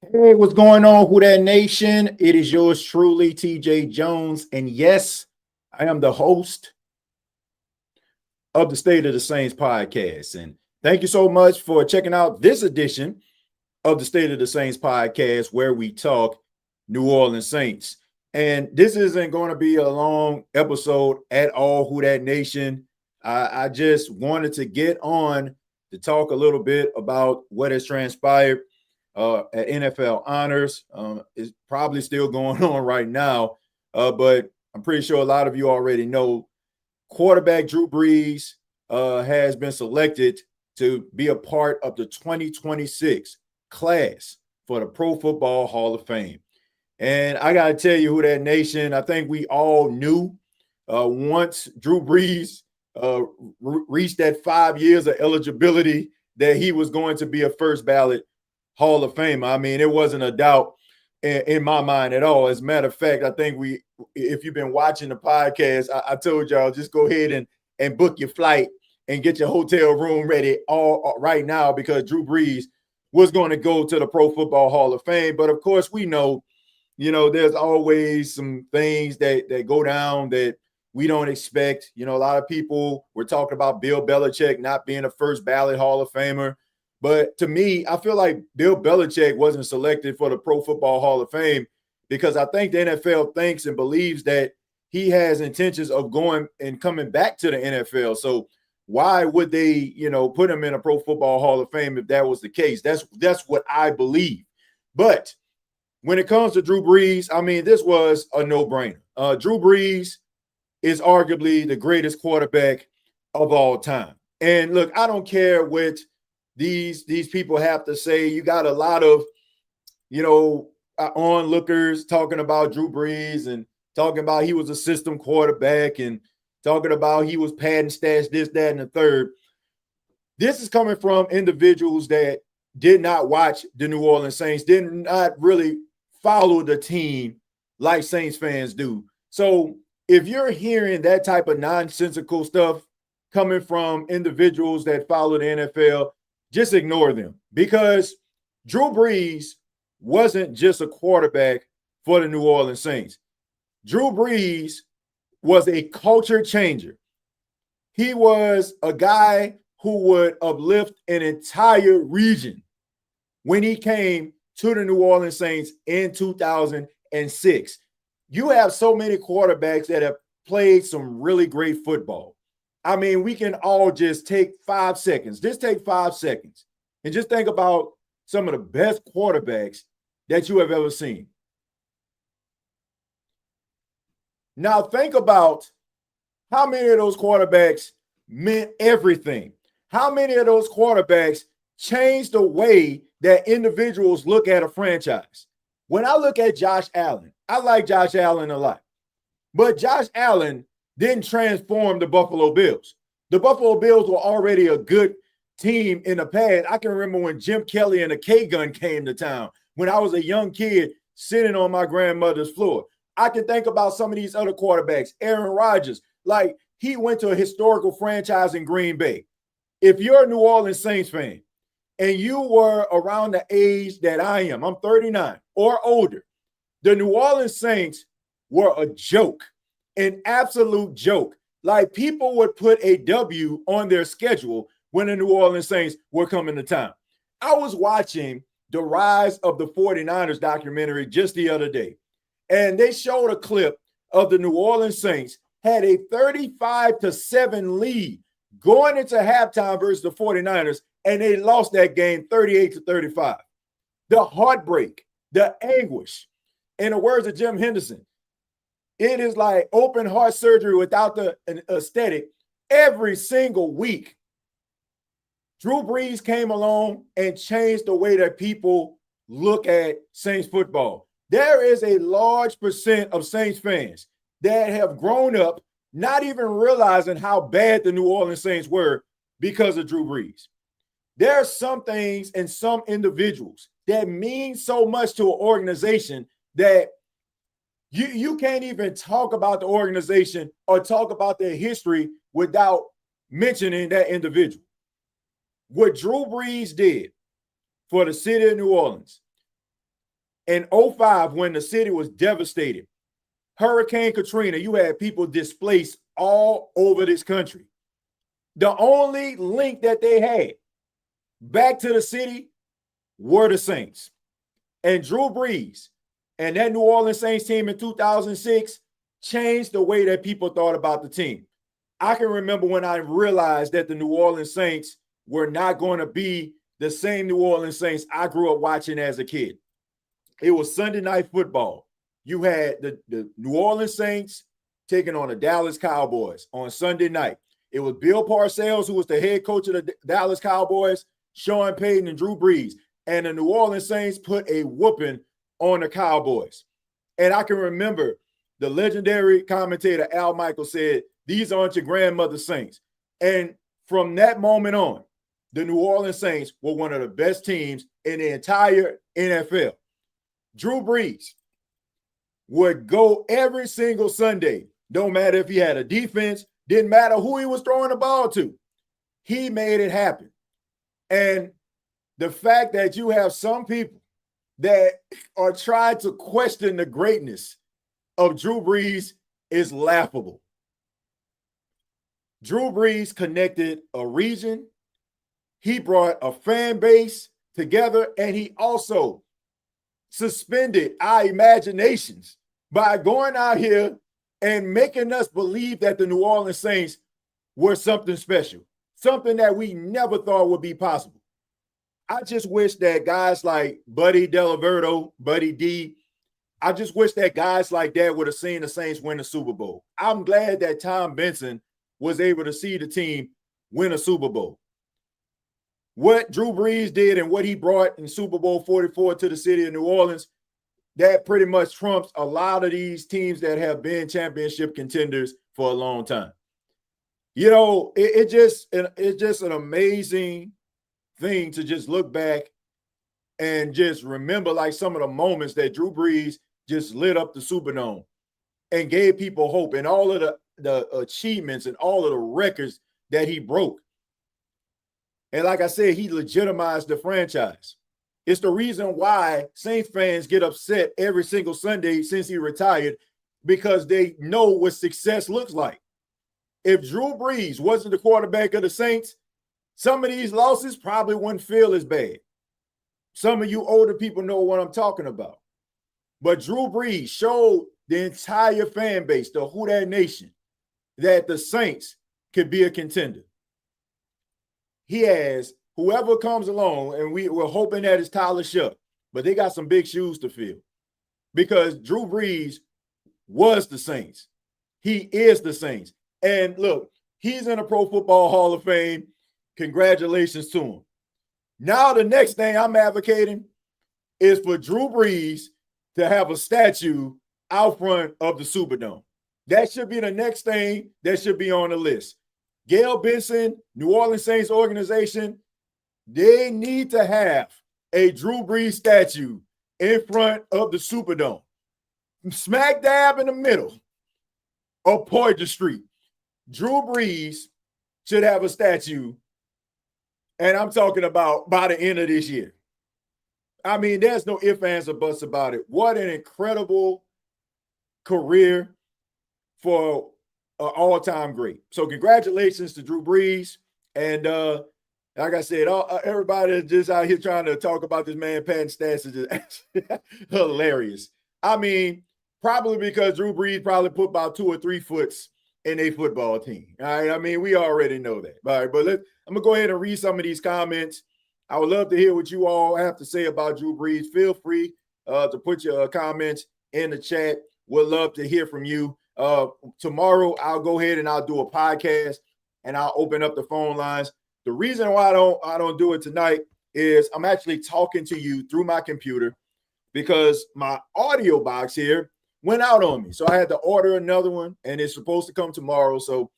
Hey, what's going on, Who Dat Nation? It is yours truly, TJ Jones. And yes, I am the host of the State of the Saints podcast. And thank you so much for checking out this edition of the State of the Saints podcast, where we talk New Orleans Saints. And this isn't going to be a long episode at all, Who Dat Nation. I just wanted to get on to talk a little bit about what has transpired at NFL Honors. It's probably still going on right now, but I'm pretty sure a lot of you already know quarterback Drew Brees has been selected to be a part of the 2026 class for the Pro Football Hall of Fame. And I got to tell you, Who Dat Nation, I think we all knew once Drew Brees reached that 5 years of eligibility that he was going to be a first ballot Hall of Fame. I mean, it wasn't a doubt in my mind at all. As a matter of fact, I think if you've been watching the podcast, I told y'all just go ahead and book your flight and get your hotel room ready all right now, because Drew Brees was going to go to the Pro Football Hall of Fame. But of course, we know, there's always some things that go down that we don't expect. A lot of people were talking about Bill Belichick not being a first ballot Hall of Famer. But to me, I feel like Bill Belichick wasn't selected for the Pro Football Hall of Fame because I think the NFL thinks and believes that he has intentions of going and coming back to the NFL. So why would they, put him in a Pro Football Hall of Fame if that was the case? That's what I believe. But when it comes to Drew Brees, I mean, this was a no-brainer. Drew Brees is arguably the greatest quarterback of all time. And look, I don't care what these people have to say. You got a lot of, onlookers talking about Drew Brees and talking about he was a system quarterback and talking about he was pad and stash this, that, and the third. This is coming from individuals that did not watch the New Orleans Saints, did not really follow the team like Saints fans do. So if you're hearing that type of nonsensical stuff coming from individuals that follow the NFL, just ignore them, because Drew Brees wasn't just a quarterback for the New Orleans Saints. Drew Brees was a culture changer. He was a guy who would uplift an entire region when he came to the New Orleans Saints in 2006. You have so many quarterbacks that have played some really great football. I mean, we can all just take 5 seconds. Just take 5 seconds and just think about some of the best quarterbacks that you have ever seen. Now think about how many of those quarterbacks meant everything. How many of those quarterbacks changed the way that individuals look at a franchise? When I look at Josh Allen, I like Josh Allen a lot. But Josh Allen didn't transform the Buffalo Bills. The Buffalo Bills were already a good team in the past. I can remember when Jim Kelly and the K-Gun came to town when I was a young kid sitting on my grandmother's floor. I can think about some of these other quarterbacks. Aaron Rodgers, like he went to a historical franchise in Green Bay. If you're a New Orleans Saints fan and you were around the age that I am, I'm 39 or older, the New Orleans Saints were a joke. An absolute joke. Like people would put a W on their schedule when the New Orleans Saints were coming to town. I was watching the Rise of the 49ers documentary just the other day, and they showed a clip of the New Orleans Saints had a 35-7 lead going into halftime versus the 49ers, and they lost that game 38-35. The heartbreak, the anguish. In the words of Jim Henderson, it is like open heart surgery without the aesthetic every single week. Drew Brees came along and changed the way that people look at Saints football. There is a large percent of Saints fans that have grown up not even realizing how bad the New Orleans Saints were because of Drew Brees. There are some things and some individuals that mean so much to an organization that you can't even talk about the organization or talk about their history without mentioning that individual. What Drew Brees did for the city of New Orleans, In 05, when the city was devastated, Hurricane Katrina, you had people displaced all over this country. The only link that they had back to the city were the Saints. And Drew Brees and that New Orleans Saints team in 2006 changed the way that people thought about the team. I can remember when I realized that the New Orleans Saints were not going to be the same New Orleans Saints I grew up watching as a kid. It was Sunday Night Football. You had the New Orleans Saints taking on the Dallas Cowboys on Sunday night. It was Bill Parcells, who was the head coach of the Dallas Cowboys, Sean Payton, and Drew Brees. And the New Orleans Saints put a whooping on the Cowboys. And I can remember the legendary commentator Al Michaels said, "These aren't your grandmother's Saints." And from that moment on, the New Orleans Saints were one of the best teams in the entire NFL. Drew Brees would go every single Sunday, no matter if he had a defense, didn't matter who he was throwing the ball to. He made it happen. And the fact that you have some people that are trying to question the greatness of Drew Brees is laughable. Drew Brees connected a region. He brought a fan base together, and he also suspended our imaginations by going out here and making us believe that the New Orleans Saints were something special, something that we never thought would be possible. I just wish that guys like Buddy Delaverto, Buddy D, I just wish that guys like that would have seen the Saints win the Super Bowl. I'm glad that Tom Benson was able to see the team win a Super Bowl. What Drew Brees did and what he brought in Super Bowl 44 to the city of New Orleans, that pretty much trumps a lot of these teams that have been championship contenders for a long time. You know, it's just an amazing thing to just look back and just remember like some of the moments that Drew Brees just lit up the Superdome and gave people hope, and all of the achievements and all of the records that he broke. And like I said, he legitimized the franchise. It's the reason why Saints fans get upset every single Sunday since he retired, because they know what success looks like. If Drew Brees wasn't the quarterback of the Saints, some of these losses probably wouldn't feel as bad. Some of you older people know what I'm talking about. But Drew Brees showed the entire fan base, the Who Dat Nation, that the Saints could be a contender. He has whoever comes along, and we're hoping that it's Tyler Shuck, but they got some big shoes to fill, because Drew Brees was the Saints. He is the Saints. And look, he's in the Pro Football Hall of Fame. Congratulations to him. Now the next thing I'm advocating is for Drew Brees to have a statue out front of the Superdome. That should be the next thing that should be on the list. Gail Benson, New Orleans Saints organization, they need to have a Drew Brees statue in front of the Superdome, smack dab in the middle of Poydras Street. Drew Brees should have a statue, and I'm talking about by the end of this year. I mean, there's no ifs, ands, or buts about it. What an incredible career for an all-time great. So congratulations to Drew Brees. And like I said, everybody just out here trying to talk about this man patting stats is just hilarious. I mean, probably because Drew Brees probably put about 2 or 3 foots in a football team. All right. I mean, we already know that. All right. But I'm going to go ahead and read some of these comments. I would love to hear what you all have to say about Drew Brees. Feel free to put your comments in the chat. Would love to hear from you. Tomorrow, I'll go ahead and I'll do a podcast and I'll open up the phone lines. The reason why I don't do it tonight is I'm actually talking to you through my computer because my audio box here went out on me. So I had to order another one, and it's supposed to come tomorrow. So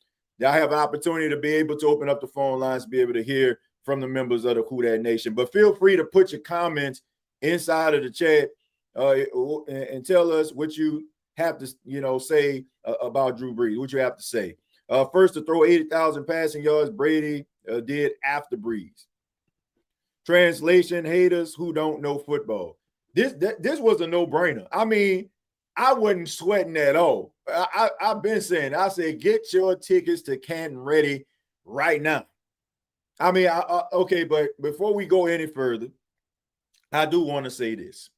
I have an opportunity to be able to open up the phone lines, be able to hear from the members of the Who Dat Nation. But feel free to put your comments inside of the chat and tell us what you have to, say about Drew Brees, what you have to say. First to throw 80,000 passing yards, Brady did after Brees. Translation, haters who don't know football. This was a no-brainer. I mean, I wasn't sweating at all. I've been saying, I said, get your tickets to Canton ready right now. I mean, okay, but before we go any further, I do want to say this.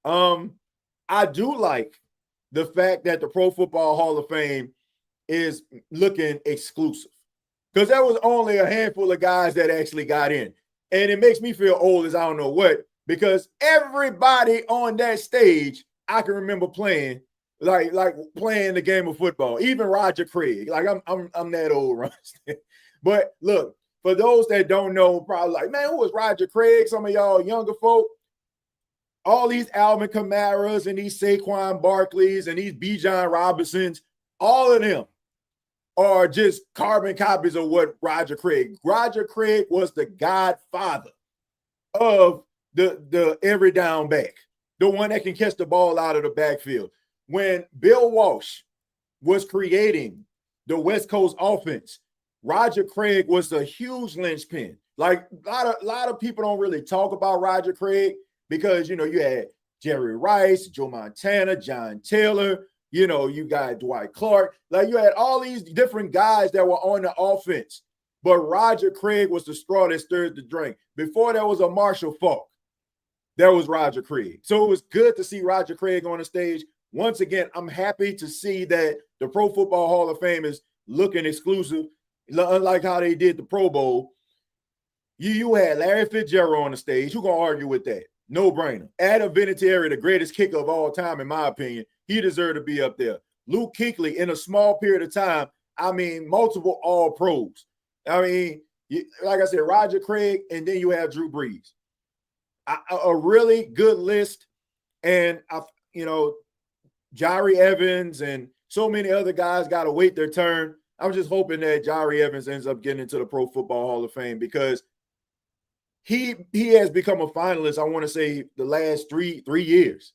I do like the fact that the Pro Football Hall of Fame is looking exclusive, because there was only a handful of guys that actually got in. And it makes me feel old as I don't know what, because everybody on that stage, I can remember playing, like playing the game of football. Even Roger Craig. Like I'm that old, right? But look, for those that don't know, probably like, man, who was Roger Craig? Some of y'all younger folk. All these Alvin Kamaras and these Saquon Barkleys and these Bijan Robinsons, all of them are just carbon copies of what Roger Craig. Roger Craig was the godfather of the every down back, the one that can catch the ball out of the backfield. When Bill Walsh was creating the West Coast offense, Roger Craig was a huge linchpin. Like a lot of people don't really talk about Roger Craig because, you know, you had Jerry Rice, Joe Montana, John Taylor, you know, you got Dwight Clark. Like you had all these different guys that were on the offense. But Roger Craig was the straw that stirred the drink. Before there was a Marshall Faulk, there was Roger Craig. So it was good to see Roger Craig on the stage. Once again, I'm happy to see that the Pro Football Hall of Fame is looking exclusive, unlike how they did the Pro Bowl. You had Larry Fitzgerald on the stage. Who gonna argue with that? No brainer. Adam Vinatieri, the greatest kicker of all time, in my opinion, he deserved to be up there. Luke Kuechly, in a small period of time, I mean, multiple all pros. I mean, like I said, Roger Craig, and then you have Drew Brees. A really good list. And, you know, Jari Evans and so many other guys got to wait their turn. I'm just hoping that Jari Evans ends up getting into the Pro Football Hall of Fame, because he has become a finalist, I want to say, the last three years.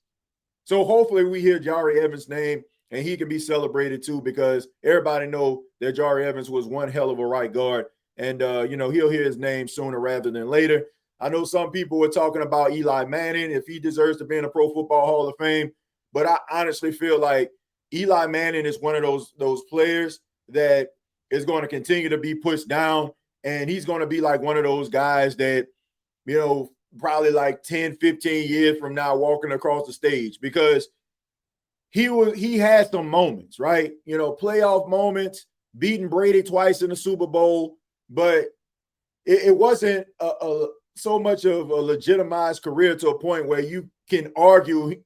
So hopefully we hear Jari Evans' name and he can be celebrated too, because everybody know that Jari Evans was one hell of a right guard. And, you know, he'll hear his name sooner rather than later. I know some people were talking about Eli Manning, if he deserves to be in the Pro Football Hall of Fame. But I honestly feel like Eli Manning is one of those players that is going to continue to be pushed down. And he's going to be like one of those guys that, you know, probably like 10, 15 years from now walking across the stage, because he had some moments, right? You know, playoff moments, beating Brady twice in the Super Bowl, but it wasn't so much of a legitimized career to a point where you can argue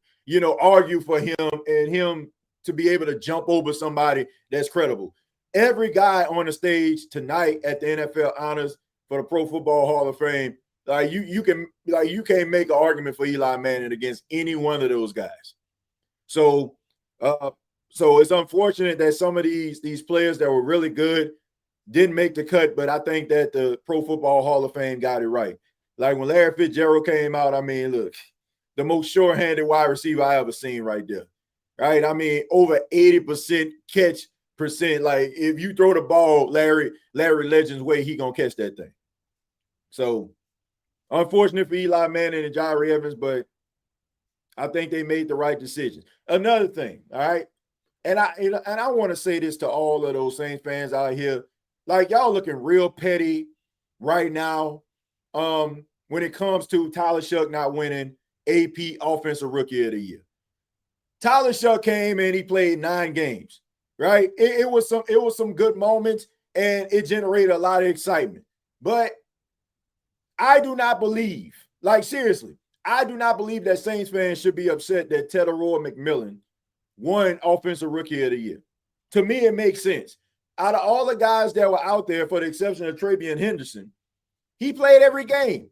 for him and him to be able to jump over somebody that's credible. Every guy on the stage tonight at the NFL honors for the Pro Football Hall of Fame, like you can't make an argument for Eli Manning against any one of those guys. So it's unfortunate that some of these players that were really good didn't make the cut, but I think that the Pro Football Hall of Fame got it right. Like when Larry Fitzgerald came out, I mean, look, the most sure-handed wide receiver I ever seen right there, right? I mean, over 80% catch percent. Like if you throw the ball Larry Legend's way, he gonna catch that thing. So unfortunate for Eli Manning and Jari Evans, but I think they made the right decision. Another thing, all right, and I want to say this to all of those Saints fans out here, like y'all looking real petty right now when it comes to Tyler Shuck not winning AP Offensive Rookie of the Year. Tyler Shuck came in, he played 9 games, right? It was some good moments, and it generated a lot of excitement. But I do not believe, like seriously, I do not believe that Saints fans should be upset that Teteroy McMillan won Offensive Rookie of the Year. To me, it makes sense. Out of all the guys that were out there, for the exception of Travion Henderson, he played every game.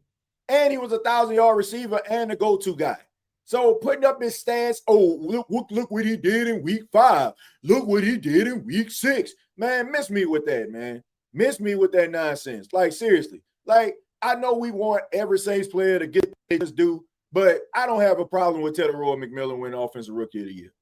And he was a 1,000-yard receiver and a go-to guy. So putting up his stats, look what he did in week 5. Look what he did in week 6. Man, miss me with that, man. Miss me with that nonsense. Like, seriously. Like, I know we want every Saints player to get what they just do, but I don't have a problem with Teteroy McMillan winning Offensive Rookie of the Year.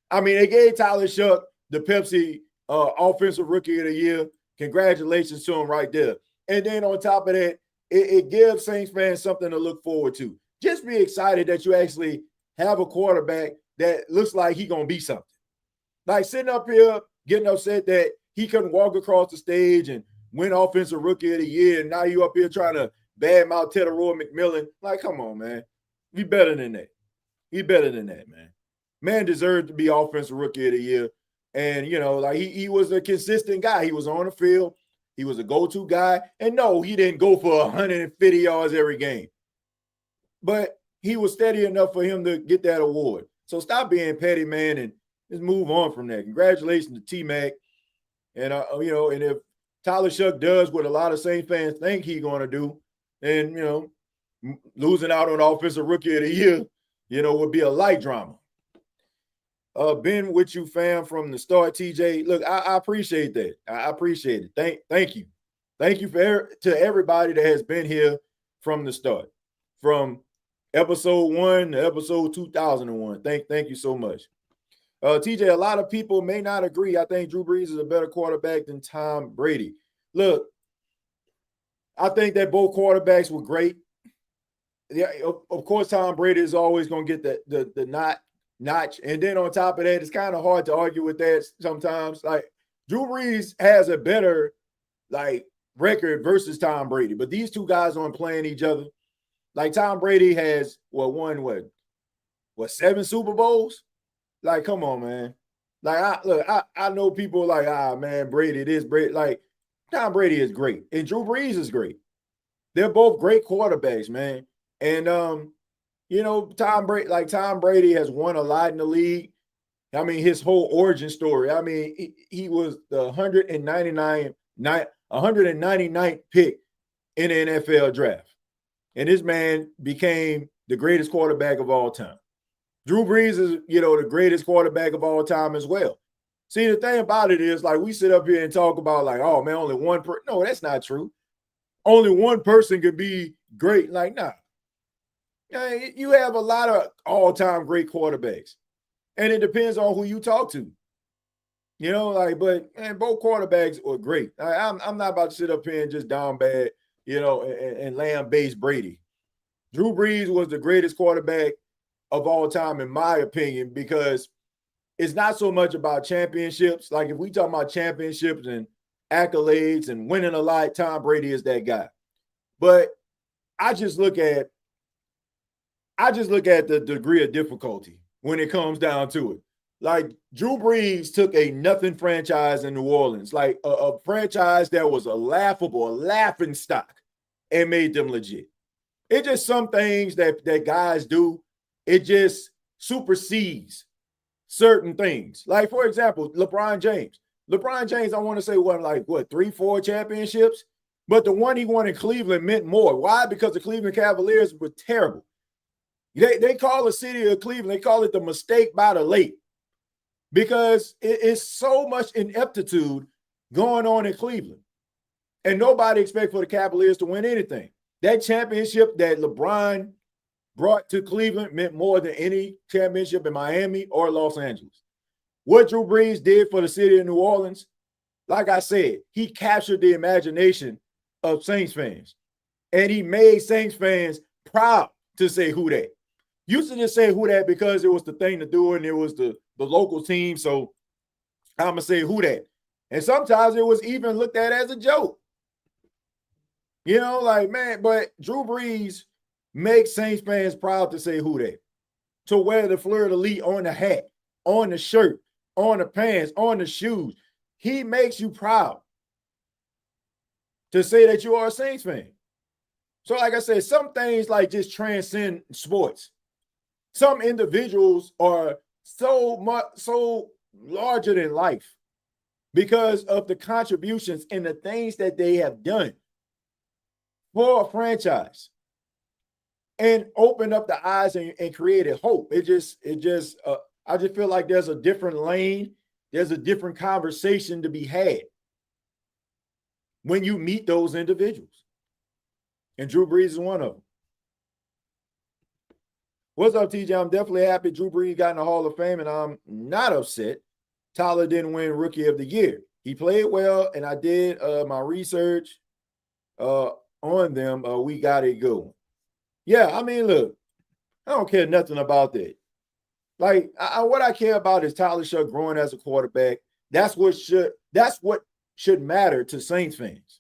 I mean, they gave Tyler Shuck the Pepsi Offensive Rookie of the Year. Congratulations to him right there. And then on top of that, it gives Saints fans something to look forward to. just be excited that you actually have a quarterback that looks like he's going to be something. Like sitting up here getting upset that he couldn't walk across the stage and win Offensive Rookie of the Year, and now you up here trying to badmouth Teteroy McMillan. Like, come on, man. Be better than that. Be better than that, man. Man deserved to be Offensive Rookie of the Year. And, you know, like he was a consistent guy. He was on the field. He was a go-to guy. And no, he didn't go for 150 yards every game. But he was steady enough for him to get that award. So stop being petty, man, and just move on from that. Congratulations to T-Mac. And, you know, and if Tyler Shuck does what a lot of Saints fans think he's going to do, then, you know, losing out on Offensive Rookie of the Year, you know, would be a light drama. Been with you, fam, from the start, TJ. Look, I appreciate that. I appreciate it. Thank you. Thank you to everybody that has been here from the start. From episode 1 to episode 2001. Thank you so much. TJ, a lot of people may not agree. I think Drew Brees is a better quarterback than Tom Brady. Look, I think that both quarterbacks were great. Yeah, of course, Tom Brady is always going to get the notch. And then on top of that, it's kind of hard to argue with that sometimes. Like, Drew Brees has a better, like, record versus Tom Brady. But these two guys aren't playing each other. Like, Tom Brady has, won 7 Super Bowls? Like, come on, man. Like, I know people like, man, Brady, this, Brady. Like, Tom Brady is great. And Drew Brees is great. They're both great quarterbacks, man. And, you know, Tom Brady has won a lot in the league. I mean, his whole origin story. I mean, he was the 199th pick in the NFL draft. And this man became the greatest quarterback of all time. Drew Brees is, you know, the greatest quarterback of all time as well. See, the thing about it is, like, we sit up here and talk about, like, oh, man, only one person. No, that's not true. Only one person could be great. Like, nah. You have a lot of all-time great quarterbacks. And it depends on who you talk to. You know, like, but, man, both quarterbacks are great. I'm not about to sit up here and just down bad, you know, and lambaste Brady. Drew Brees was the greatest quarterback of all time, in my opinion, because it's not so much about championships. Like, if we talk about championships and accolades and winning a lot, Tom Brady is that guy. But I just look at the degree of difficulty when it comes down to it. Like, Drew Brees took a nothing franchise in New Orleans, like a franchise that was a laughing stock, and made them legit. It's just some things that guys do. It just supersedes certain things. Like, for example, LeBron James. I want to say, 3, 4 championships? But the one he won in Cleveland meant more. Why? Because the Cleveland Cavaliers were terrible. They call the city of Cleveland, they call it the mistake by the lake, because it's so much ineptitude going on in Cleveland. And nobody expects for the Cavaliers to win anything. That championship that LeBron brought to Cleveland meant more than any championship in Miami or Los Angeles. What Drew Brees did for the city of New Orleans, like I said, he captured the imagination of Saints fans. And he made Saints fans proud to say Who Dat. Used to just say Who Dat because it was the thing to do and it was the local team. So I'm going to say Who Dat. And sometimes it was even looked at as a joke. You know, like, man, but Drew Brees makes Saints fans proud to say Who Dat. To wear the fleur-de-lis on the hat, on the shirt, on the pants, on the shoes. He makes you proud to say that you are a Saints fan. So, like I said, some things like just transcend sports. Some individuals are so larger than life because of the contributions and the things that they have done for a franchise and opened up the eyes and created hope. I just feel like there's a different lane. There's a different conversation to be had when you meet those individuals. And Drew Brees is one of them. What's up, TJ? I'm definitely happy Drew Brees got in the Hall of Fame, and I'm not upset Tyler didn't win Rookie of the Year. He played well, and I did my research on them. We got a good one. Yeah, I mean, look, don't care nothing about that. Like, what I care about is Tyler Shough growing as a quarterback. That's what should matter to Saints fans.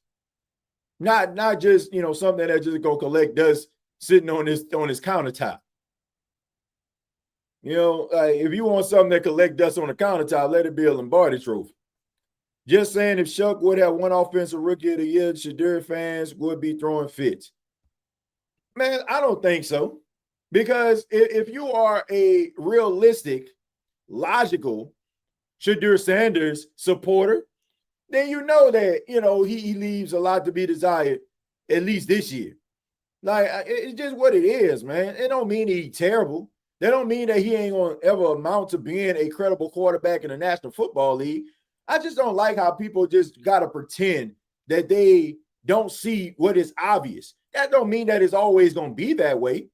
Not just, something that just go collect dust sitting on his countertop. Like, if you want something that collect dust on the countertop, let it be a Lombardi trophy. Just saying, if Shough would have won Offensive Rookie of the Year, Shadur fans would be throwing fits. Man, I don't think so. Because if you are a realistic, logical Shadur Sanders supporter, then you know that, he leaves a lot to be desired, at least this year. Like, it's just what it is, man. It don't mean he's terrible. That don't mean that he ain't going to ever amount to being a credible quarterback in the National Football League. I just don't like how people just got to pretend that they don't see what is obvious. That don't mean that it's always going to be that way.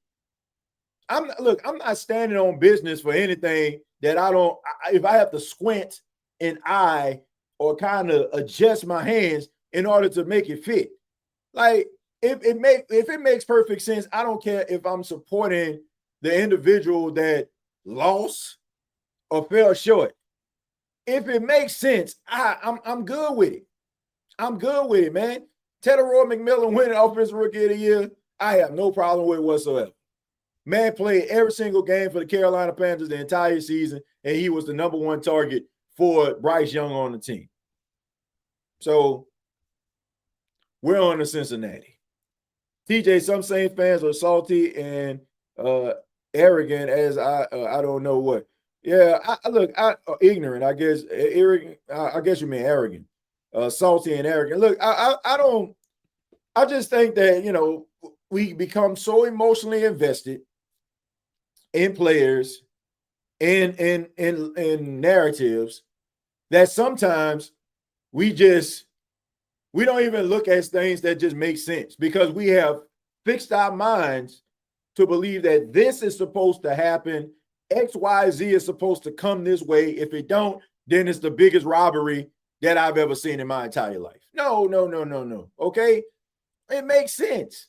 I'm not standing on business for anything that if I have to squint an eye or kind of adjust my hands in order to make it fit. Like, if it makes perfect sense, I don't care if I'm supporting the individual that lost or fell short. If it makes sense, I'm good with it. I'm good with it, man. Roy McMillan winning Offensive Rookie of the Year, I have no problem with it whatsoever. Man played every single game for the Carolina Panthers the entire season, and he was the number one target for Bryce Young on the team. So we're on to Cincinnati. TJ, some Saints fans are salty and arrogant as I don't know what. Yeah, ignorant, I guess. Arrogant, I guess you mean arrogant. Salty and arrogant. Look, I just think that, we become so emotionally invested in players and in narratives that sometimes we don't even look at things that just make sense because we have fixed our minds to believe that this is supposed to happen. X, Y, Z is supposed to come this way. If it don't, then it's the biggest robbery that I've ever seen in my entire life. No. Okay? It makes sense.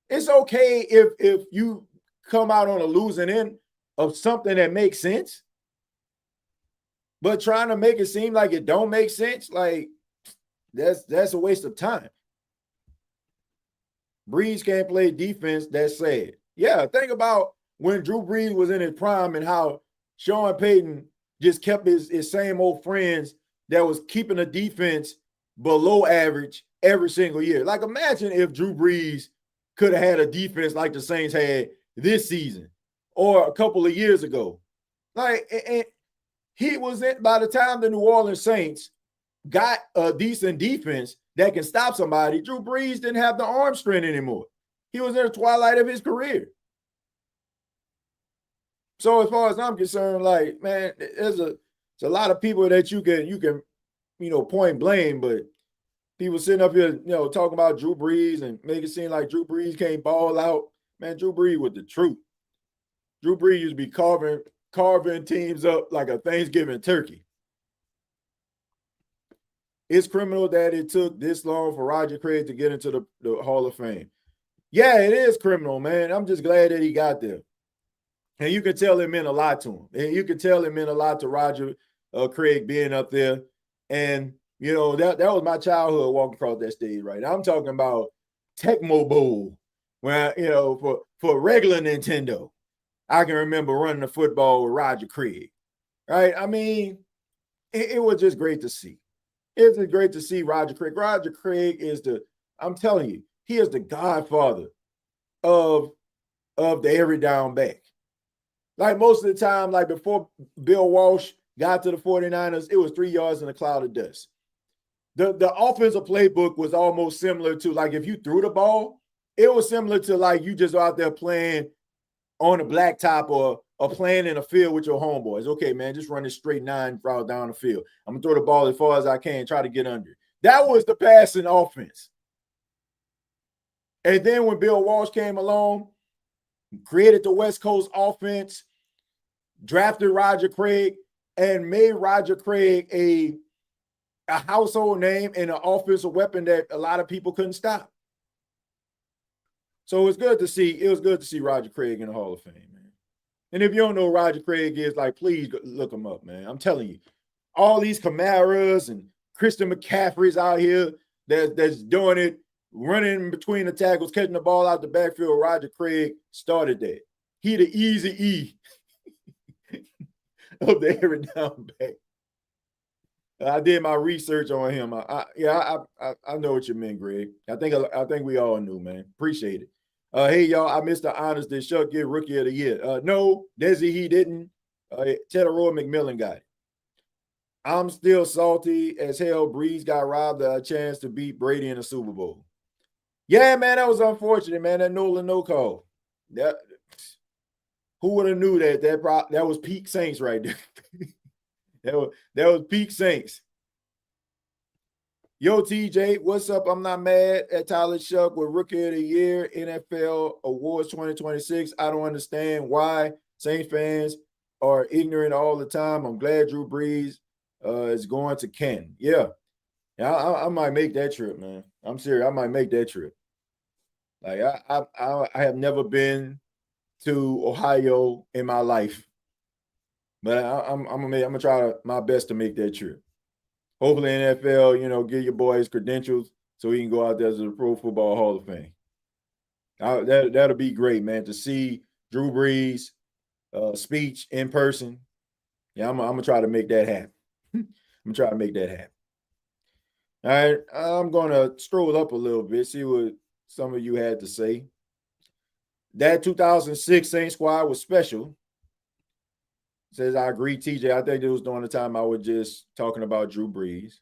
It's okay if you come out on a losing end of something that makes sense, but trying to make it seem like it don't make sense, like that's a waste of time. Brees can't play defense, that's sad. Yeah, think about when Drew Brees was in his prime and how Sean Payton just kept his same old friends that was keeping the defense below average every single year. Like, imagine if Drew Brees could have had a defense like the Saints had this season or a couple of years ago. Like, and he was in, by the time the New Orleans Saints got a decent defense that can stop somebody, Drew Brees didn't have the arm strength anymore. He was in the twilight of his career. So as far as I'm concerned, like, man, there's a lot of people that you can point blame, but people sitting up here, talking about Drew Brees and make it seem like Drew Brees can't ball out. Man, Drew Brees was the truth. Drew Brees used to be carving teams up like a Thanksgiving turkey. It's criminal that it took this long for Roger Craig to get into the Hall of Fame. Yeah, it is criminal, man. I'm just glad that he got there. And you can tell it meant a lot to him. And you can tell it meant a lot to Roger Craig being up there. And, that was my childhood walking across that stage, right? I'm talking about Tecmo Bowl, where, for regular Nintendo, I can remember running the football with Roger Craig, right? I mean, it was just great to see. It's just great to see Roger Craig. Roger Craig I'm telling you, he is the godfather of the every down back. Like, most of the time, like before Bill Walsh got to the 49ers, it was 3 yards in a cloud of dust. The offensive playbook was almost similar to, like, if you threw the ball, it was similar to, like, you just out there playing on a blacktop or playing in a field with your homeboys. Okay, man, just run this straight 9 route down the field. I'm going to throw the ball as far as I can, try to get under. That was the passing offense. And then when Bill Walsh came along, created the West Coast offense, drafted Roger Craig, and made Roger Craig a household name and an offensive weapon that a lot of people couldn't stop. So it was good to see Roger Craig in the Hall of Fame, man. And if you don't know who Roger Craig is, like, please look him up, man. I'm telling you, all these Camaras and Christian McCaffreys out here that's doing it, running between the tackles, catching the ball out the backfield. Roger Craig started that. He the easy E of the every down back. I did my research on him. I know what you meant, Greg. I think we all knew, man. Appreciate it. Hey, y'all, I missed the honors. Did Shuck get Rookie of the Year? No, Desi, he didn't. Teteroy McMillan got it. I'm still salty as hell. Brees got robbed of a chance to beat Brady in the Super Bowl. Yeah, man, that was unfortunate, man. That NOLA no call. Who would have knew that was peak Saints right there. that was peak Saints. Yo, TJ, what's up? I'm not mad at Tyler Shuck with Rookie of the Year, NFL Awards 2026. I don't understand why Saints fans are ignorant all the time. I'm glad Drew Brees is going to Canton. Yeah, I might make that trip, man. I'm serious. I might make that trip. Like I have never been to Ohio in my life, but I'm gonna try my best to make that trip. Hopefully, NFL, give your boys credentials so he can go out there as a Pro Football Hall of Fame. That'll be great, man, to see Drew Brees' speech in person. Yeah, I'm gonna try to make that happen. I'm gonna try to make that happen. All right, I'm gonna stroll up a little bit, see what some of you had to say. That 2006 Saints squad was special. Says, I agree, TJ. I think it was during the time I was just talking about Drew Brees.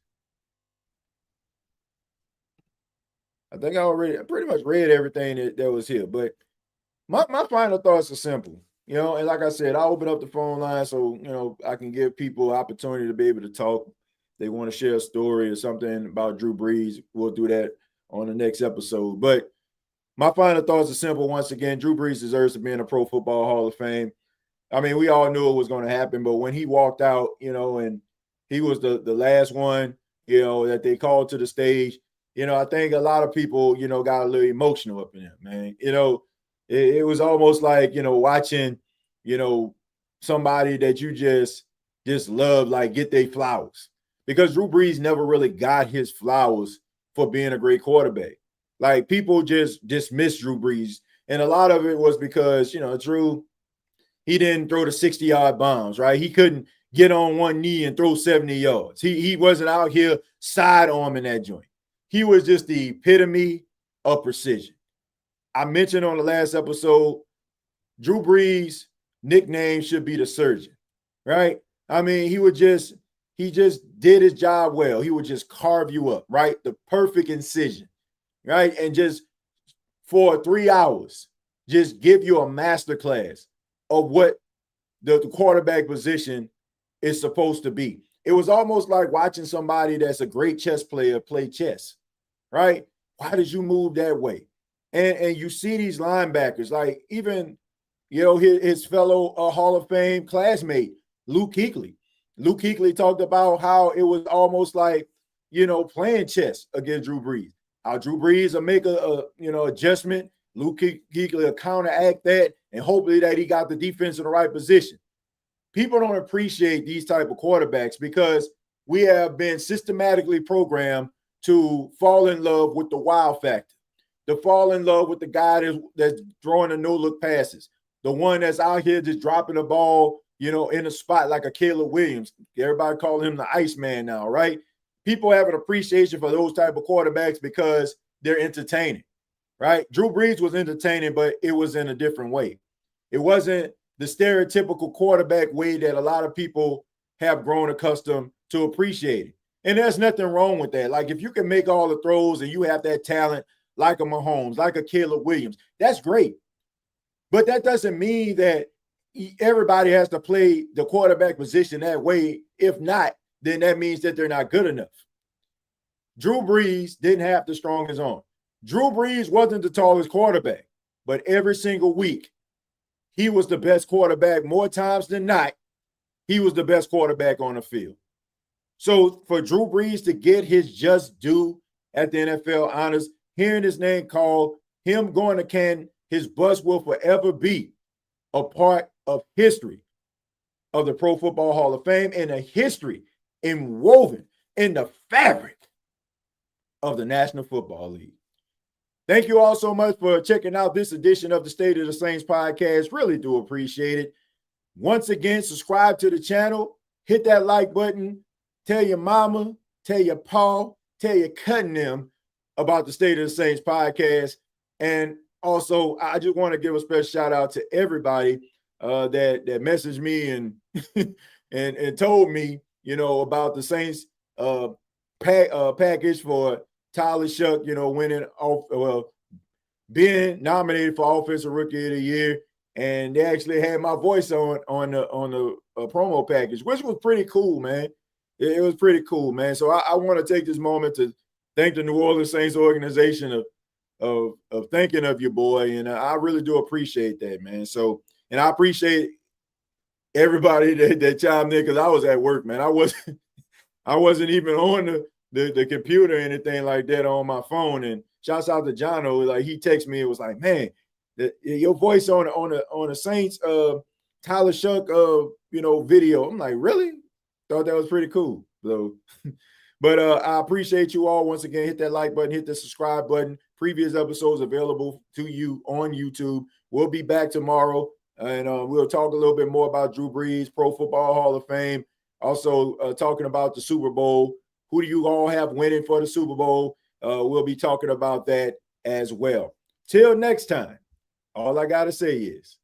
I think I already pretty much read everything that was here. But my final thoughts are simple. And like I said, I'll open up the phone line so, I can give people opportunity to be able to talk. They want to share a story or something about Drew Brees. We'll do that on the next episode. But my final thoughts are simple. Once again, Drew Brees deserves to be in the Pro Football Hall of Fame. I mean, we all knew it was going to happen, but when he walked out, and he was the last one, that they called to the stage, I think a lot of people, got a little emotional up in there, man. It was almost like, watching, somebody that you just love, like, get their flowers. Because Drew Brees never really got his flowers for being a great quarterback. Like, people just dismissed Drew Brees. And a lot of it was because, Drew, he didn't throw the 60-yard bombs, right? He couldn't get on one knee and throw 70 yards. He wasn't out here sidearming that joint. He was just the epitome of precision. I mentioned on the last episode, Drew Brees' nickname should be the surgeon, right? I mean, he just did his job well. He would just carve you up, right? The perfect incision, right? And just for 3 hours, just give you a masterclass of what the quarterback position is supposed to be. It was almost like watching somebody that's a great chess player play chess, right? Why did you move that way? And you see these linebackers, like even, his fellow Hall of Fame classmate, Luke Kuechly. Luke Kuechly talked about how it was almost like, playing chess against Drew Brees. How Drew Brees will make a adjustment. Luke Kuechly will counteract that, and hopefully that he got the defense in the right position. People don't appreciate these type of quarterbacks because we have been systematically programmed to fall in love with the wow factor, to fall in love with the guy that's throwing the no-look passes, the one that's out here just dropping the ball, in a spot like a Caleb Williams. Everybody calling him the Iceman now, right? People have an appreciation for those type of quarterbacks because they're entertaining. Right? Drew Brees was entertaining, but it was in a different way. It wasn't the stereotypical quarterback way that a lot of people have grown accustomed to appreciating. And there's nothing wrong with that. Like, if you can make all the throws and you have that talent like a Mahomes, like a Caleb Williams, that's great. But that doesn't mean that everybody has to play the quarterback position that way. If not, then that means that they're not good enough. Drew Brees didn't have the strongest arm. Drew Brees wasn't the tallest quarterback, but every single week, he was the best quarterback. More times than not, he was the best quarterback on the field. So for Drew Brees to get his just due at the NFL honors, hearing his name called, him going to Canton, his bus will forever be a part of history of the Pro Football Hall of Fame and a history woven in the fabric of the National Football League. Thank you all so much for checking out this edition of the State of the Saints podcast. Really do appreciate it. Once again, subscribe to the channel, hit that like button, tell your mama, tell your pa, tell your cousin them about the State of the Saints podcast. And also, I just want to give a special shout out to everybody that messaged me and and told me, about the Saints package for Tyler Shuck, winning off, being nominated for Offensive Rookie of the Year, and they actually had my voice on the promo package, which was pretty cool, man. It was pretty cool, man. So I want to take this moment to thank the New Orleans Saints organization of thinking of your boy, and I really do appreciate that, man. So, and I appreciate everybody that chimed in because I was at work, man. I wasn't even on the computer or anything like that on my phone. And shouts out to Jono, like he texted me, it was like, man, your voice on the Saints Tyler Shuck video. I'm like, really? Thought that was pretty cool. So but I appreciate you all. Once again, hit that like button, hit the subscribe button. Previous episodes available to you on YouTube. We'll be back tomorrow, and we'll talk a little bit more about Drew Brees, Pro Football Hall of Fame. Also talking about the Super Bowl. Who do you all have winning for the Super Bowl? We'll be talking about that as well. Till next time, all I got to say is